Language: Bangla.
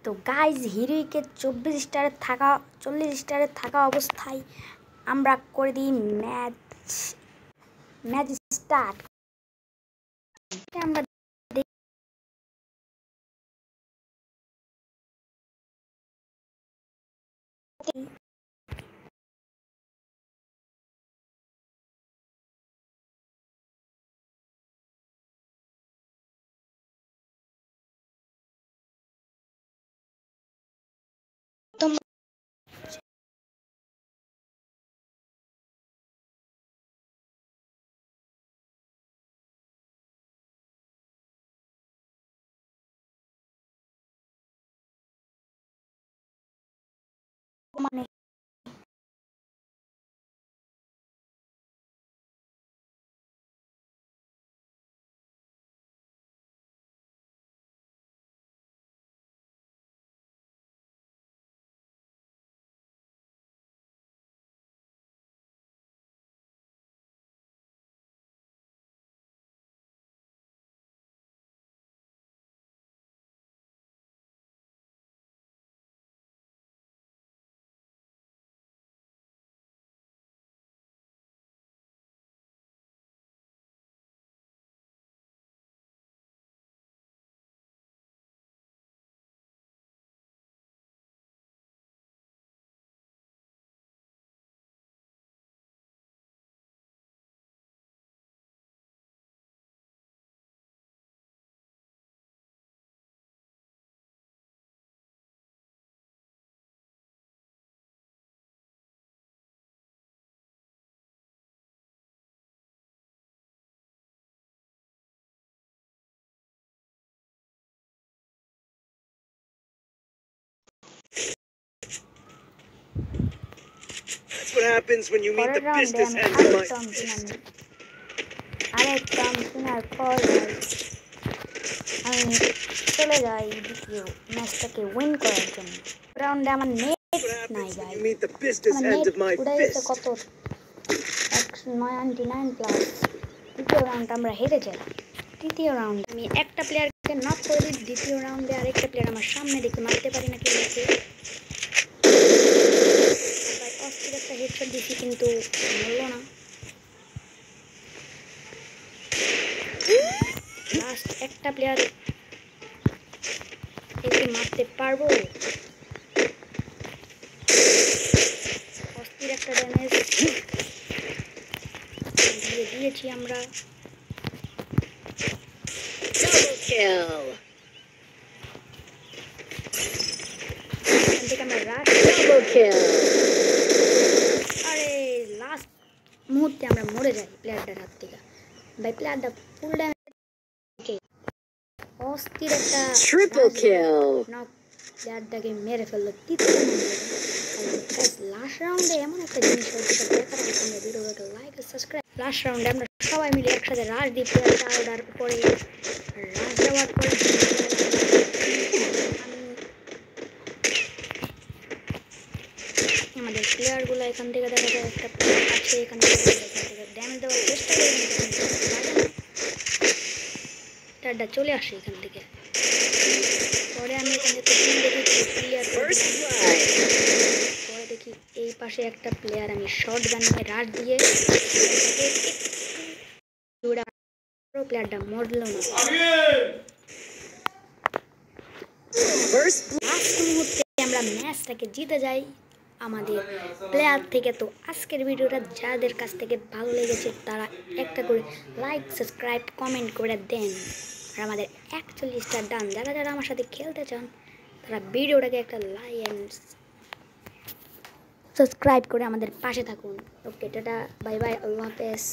তো গাইজ হিরোইকে 24 স্টারে থাকা 40 স্টারে থাকা অবস্থায় আমরা করে দিই ম্যাচ স্টার্ট। আমরা মানে That's what happens when you meet the business end of life. আমি চলে যাই দ্বিতীয় ম্যাচটাকে উইন করার জন্য। রাউন্ডে আমার নেট নাই গাই, কত 199 প্লাস। দ্বিতীয় রাউন্ড আমরা হেরে যাই। তৃতীয় রাউন্ড আমি একটা প্লেয়ারকে নক করে দিই। দ্বিতীয় রাউন্ডে আরেকটা প্লেয়ার আমার সামনে দেখে মারতে পারি না, কেউ অস্থির একটা হেডশট দিচ্ছি কিন্তু মরলো না। লাস্ট একটা প্লেয়ার একে মারতে পারবো। অস্থির একটা ড্যামেজ দিয়ে দিয়েছি আমরা। আরে লাস্ট মুহূর্তে আমরা মরে যাই প্লেয়ারটার হাত থেকে। ভাই প্লেয়ারটা ফুল ড্যামেজ, অস্থির একটা ট্রিপল কিল নক প্লেয়ারটাকে মেরে ফেললো। লাস্ট রাউন্ডে এমন একটা জিনিস হয়েছে দেখার আগে তোমরা ভিডিওটাকে লাইক আর সাবস্ক্রাইব। লাস্ট রাউন্ডে আমরা সবাই মিলে একসাথে রাশ দিই প্লেয়ারটার উপরে। রাশ দেওয়ার পরে আমাদের প্লেয়ারগুলো এখান থেকে দেখা যায় একটা প্লেয়ার আছে, এখান থেকে ড্যামেজ দেওয়ার চেষ্টা করে প্লেয়ারটা চলে আসে এখান থেকে। পরে আমি এখান থেকে পরে দেখি এই পাশে একটা প্লেয়ার, আমি শর্ট গান নিয়ে রাশ দিয়ে প্লেয়ারটা মরল না। লাস্ট মুহূর্তে আমরা ম্যাচটাকে জিতে যাই আমাদের প্লেয়ার থেকে। তো আজকের ভিডিওটা যাদের কাছ থেকে ভালো লেগেছে তারা একটা করে লাইক সাবস্ক্রাইব কমেন্ট করে দেন। আর আমাদের 41টা ডান। যারা যারা আমার সাথে খেলতে চান তারা ভিডিওটাকে একটা লাইক অ্যান্ড সাবস্ক্রাইব করে আমাদের পাশে থাকুন। ওকে টাটা, বাই বাই, আল্লাহ হাফেজ।